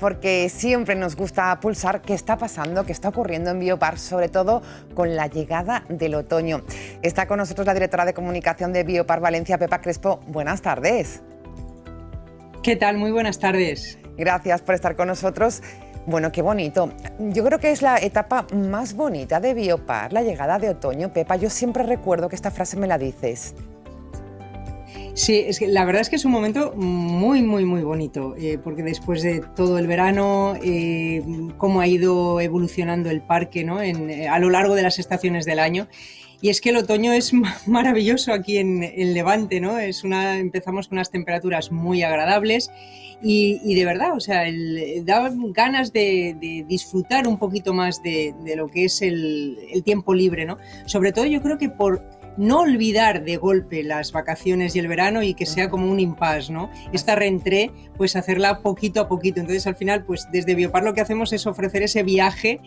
Porque siempre nos gusta pulsar qué está pasando, qué está ocurriendo en Biopark, sobre todo con la llegada del otoño. Está con nosotros la directora de comunicación de Biopark Valencia, Pepa Crespo. Buenas tardes. ¿Qué tal? Muy buenas tardes. Gracias por estar con nosotros. Bueno, qué bonito. Yo creo que es la etapa más bonita de Biopark, la llegada de otoño. Pepa, yo siempre recuerdo que esta frase me la dices. Sí, es que la verdad es que es un momento muy bonito, porque después de todo el verano, cómo ha ido evolucionando el parque, ¿no? A lo largo de las estaciones del año. Y es que el otoño es maravilloso aquí en Levante, ¿no? Empezamos con unas temperaturas muy agradables y de verdad, o sea, da ganas de disfrutar un poquito más de lo que es el tiempo libre, ¿no? Sobre todo yo creo que por no olvidar de golpe las vacaciones y el verano y que sea como un impasse, ¿no? Esta reentrée, pues hacerla poquito a poquito. Entonces, al final, pues desde Biopark lo que hacemos es ofrecer ese viaje,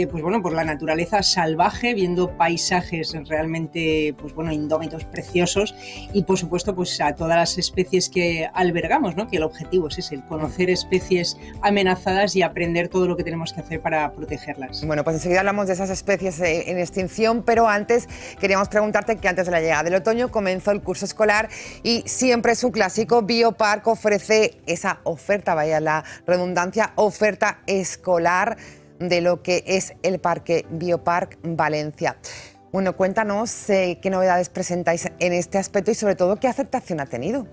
pues bueno, por la naturaleza salvaje, viendo paisajes realmente, pues bueno, indómitos, preciosos y, por supuesto, pues a todas las especies que albergamos, ¿no? Que el objetivo es ese, el conocer especies amenazadas y aprender todo lo que tenemos que hacer para protegerlas. Bueno, pues enseguida hablamos de esas especies en extinción, pero antes queríamos preguntarte que antes de la llegada del otoño comenzó el curso escolar y siempre es un clásico, Biopark ofrece esa oferta, vaya la redundancia, oferta escolar de lo que es el Parque Biopark Valencia. Bueno, cuéntanos qué novedades presentáis en este aspecto y sobre todo qué aceptación ha tenido.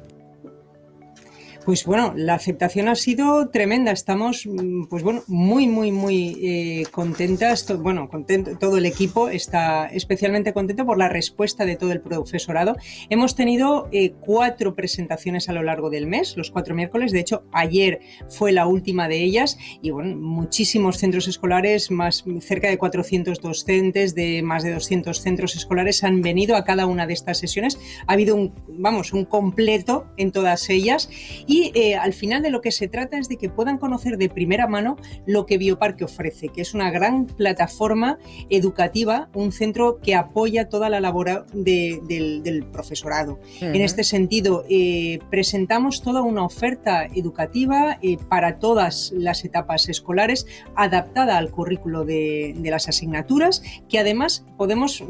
Pues bueno, la aceptación ha sido tremenda. Estamos, pues bueno, muy contentas. Contento, todo el equipo está especialmente contento por la respuesta de todo el profesorado. Hemos tenido 4 presentaciones a lo largo del mes, los 4 miércoles. De hecho, ayer fue la última de ellas y bueno, muchísimos centros escolares, cerca de 400 docentes de más de 200 centros escolares han venido a cada una de estas sesiones. Ha habido un completo en todas ellas. Y al final de lo que se trata es de que puedan conocer de primera mano lo que Biopark ofrece, que es una gran plataforma educativa, un centro que apoya toda la labor del profesorado. En este sentido, presentamos toda una oferta educativa para todas las etapas escolares, adaptada al currículo de las asignaturas, que además podemos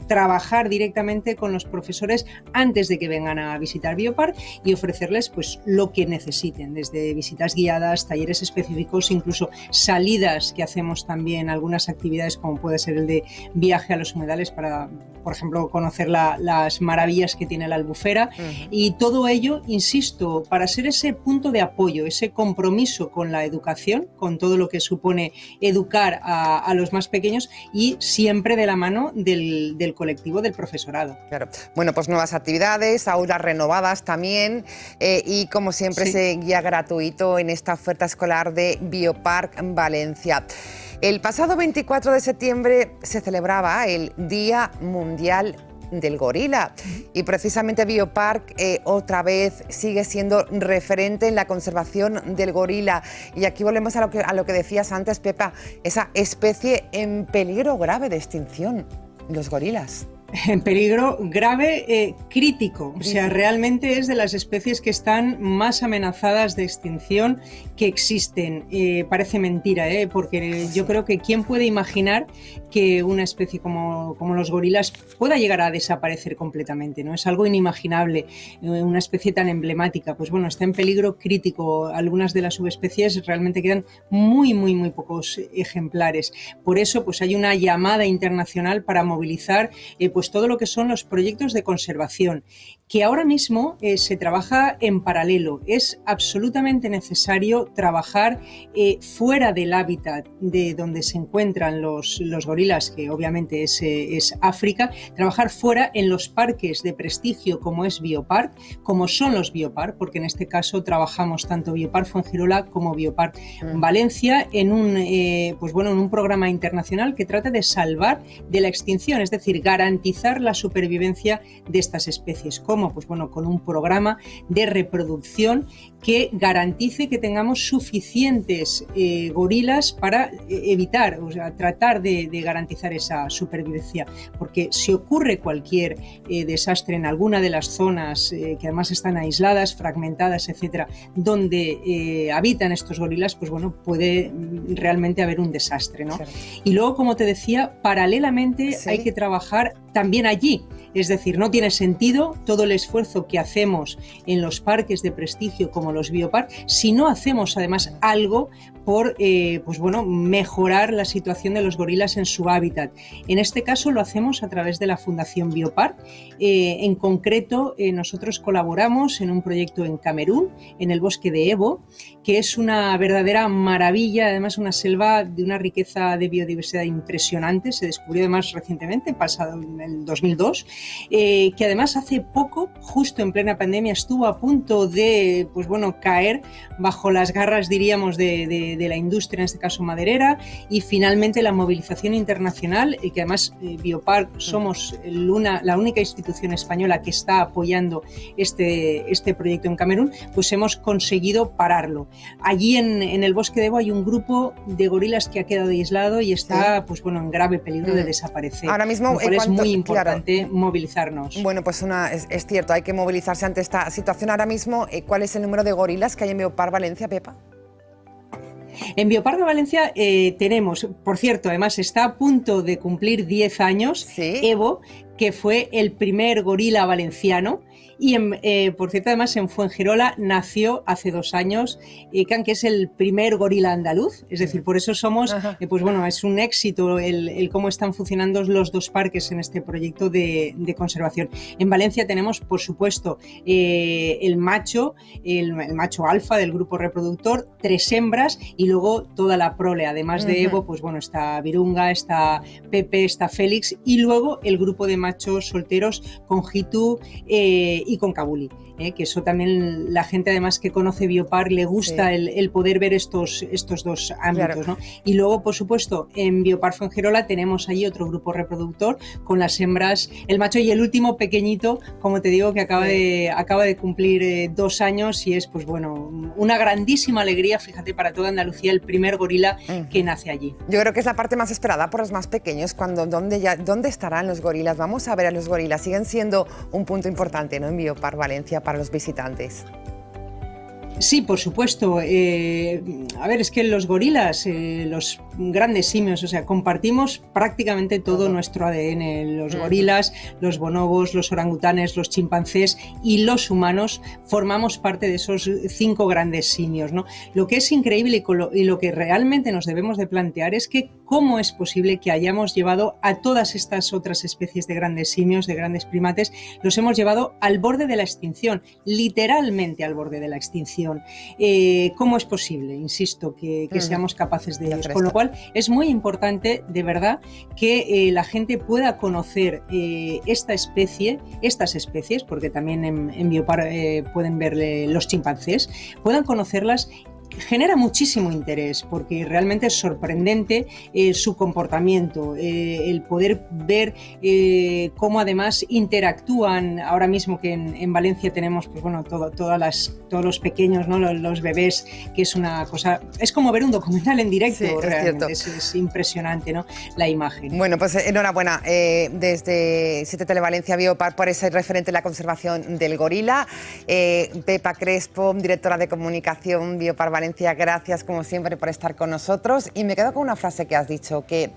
trabajar directamente con los profesores antes de que vengan a visitar Biopark y ofrecerles pues lo que necesiten, desde visitas guiadas, talleres específicos, incluso salidas que hacemos también, algunas actividades como puede ser el de viaje a los humedales para, por ejemplo, conocer las maravillas que tiene la Albufera y todo ello, insisto, para ser ese punto de apoyo, ese compromiso con la educación, con todo lo que supone educar a los más pequeños y siempre de la mano del colectivo del profesorado. Claro. Bueno, pues nuevas actividades, aulas renovadas también y como siempre sí, ese guía gratuito en esta oferta escolar de Biopark Valencia. El pasado 24 de septiembre se celebraba el Día Mundial del Gorila y precisamente Biopark otra vez sigue siendo referente en la conservación del gorila y aquí volvemos a lo que decías antes, Pepa, esa especie en peligro grave de extinción, los gorilas. En peligro grave, crítico. O sea, realmente es de las especies que están más amenazadas de extinción que existen. Parece mentira, porque yo creo que ¿quién puede imaginar que una especie como los gorilas pueda llegar a desaparecer completamente, ¿no? Es algo inimaginable, una especie tan emblemática. Pues bueno, está en peligro crítico. Algunas de las subespecies realmente quedan muy pocos ejemplares. Por eso, pues hay una llamada internacional para movilizar pues todo lo que son los proyectos de conservación, que ahora mismo se trabaja en paralelo. Es absolutamente necesario trabajar fuera del hábitat de donde se encuentran los gorilas, que obviamente es África, trabajar fuera en los parques de prestigio como es Biopark, como son los Biopark, porque en este caso trabajamos tanto Biopark Fuengirola como Biopark Valencia en un programa internacional que trata de salvar de la extinción, es decir, garantizar la supervivencia de estas especies. ¿Cómo? Pues bueno, con un programa de reproducción que garantice que tengamos suficientes gorilas para evitar, o sea, tratar de garantizar esa supervivencia. Porque si ocurre cualquier desastre en alguna de las zonas que además están aisladas, fragmentadas, etcétera, donde habitan estos gorilas, pues bueno, puede realmente haber un desastre, ¿no? Claro. Y luego, como te decía, paralelamente sí, hay que trabajar también allí. Es decir, no tiene sentido todo el esfuerzo que hacemos en los parques de prestigio como los biopark si no hacemos además algo por pues bueno, mejorar la situación de los gorilas en su hábitat. En este caso lo hacemos a través de la Fundación Biopark. En concreto, nosotros colaboramos en un proyecto en Camerún, en el bosque de Ebo, que es una verdadera maravilla, además una selva de una riqueza de biodiversidad impresionante. Se descubrió además recientemente, pasado en el 2002, que además hace poco, justo en plena pandemia, estuvo a punto de, pues bueno, caer bajo las garras, diríamos, de la industria, en este caso maderera, y finalmente la movilización internacional, que además Biopark somos la única institución española que está apoyando este proyecto en Camerún, pues hemos conseguido pararlo. Allí en el bosque de Ebo hay un grupo de gorilas que ha quedado aislado y está, pues bueno, en grave peligro de desaparecer. Ahora mismo, lo cual es muy importante movilizarnos. Bueno, pues es cierto, hay que movilizarse ante esta situación. Ahora mismo, ¿cuál es el número de gorilas que hay en Biopark Valencia, Pepa? En Biopark de Valencia tenemos, por cierto, además está a punto de cumplir 10 años, ¿sí? Ebo, que fue el primer gorila valenciano. Y, por cierto, además en Fuengirola nació hace 2 años Ekan, que es el primer gorila andaluz. Es decir, por eso somos, pues bueno, es un éxito el cómo están funcionando los 2 parques en este proyecto de conservación. En Valencia tenemos, por supuesto, el macho alfa del grupo reproductor, 3 hembras y luego toda la prole. Además de Evo, pues bueno, está Virunga, está Pepe, está Félix y luego el grupo de machos solteros con Jitu y con Kabuli, que eso también la gente además que conoce Biopark le gusta, sí, el poder ver estos 2 ámbitos, claro, ¿no? Y luego, por supuesto, en Biopark Fuengirola tenemos allí otro grupo reproductor con las hembras, el macho y el último pequeñito, como te digo, que acaba de cumplir 2 años y es, pues bueno, una grandísima alegría, fíjate, para toda Andalucía, el primer gorila que nace allí. Yo creo que es la parte más esperada por los más pequeños, ¿dónde estarán los gorilas? Vamos a ver a los gorilas, siguen siendo un punto importante, ¿no?, en Biopark Valencia para los visitantes. Sí, por supuesto. A ver, es que los gorilas, los grandes simios, o sea, compartimos prácticamente todo nuestro ADN. Los gorilas, los bonobos, los orangutanes, los chimpancés y los humanos formamos parte de esos 5 grandes simios, ¿no? Lo que es increíble y lo que realmente nos debemos de plantear es que cómo es posible que hayamos llevado a todas estas otras especies de grandes simios, de grandes primates, los hemos llevado al borde de la extinción, literalmente al borde de la extinción. ¿Cómo es posible, insisto, que seamos capaces de ello? Con lo cual es muy importante, de verdad, que la gente pueda conocer estas especies, porque también en Biopark pueden ver los chimpancés, puedan conocerlas. Genera muchísimo interés porque realmente es sorprendente su comportamiento, el poder ver cómo además interactúan. Ahora mismo que en Valencia tenemos, pues bueno, todos los pequeños, ¿no?, los bebés, que es una cosa, es como ver un documental en directo, sí, realmente es impresionante, ¿no?, la imagen. Bueno, pues enhorabuena desde 7 Televalencia Biopark por ese referente en la conservación del gorila. Pepa Crespo, directora de comunicación Biopark Valencia, gracias como siempre por estar con nosotros. Y me quedo con una frase que has dicho, que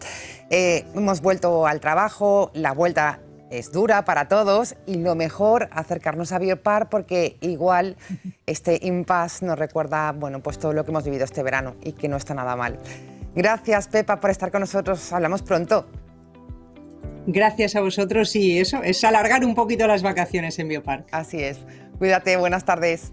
hemos vuelto al trabajo, la vuelta es dura para todos y lo mejor acercarnos a Biopark porque igual este impasse nos recuerda, bueno, pues todo lo que hemos vivido este verano y que no está nada mal. Gracias, Pepa, por estar con nosotros. Hablamos pronto. Gracias a vosotros y eso es alargar un poquito las vacaciones en Biopark. Así es. Cuídate, buenas tardes.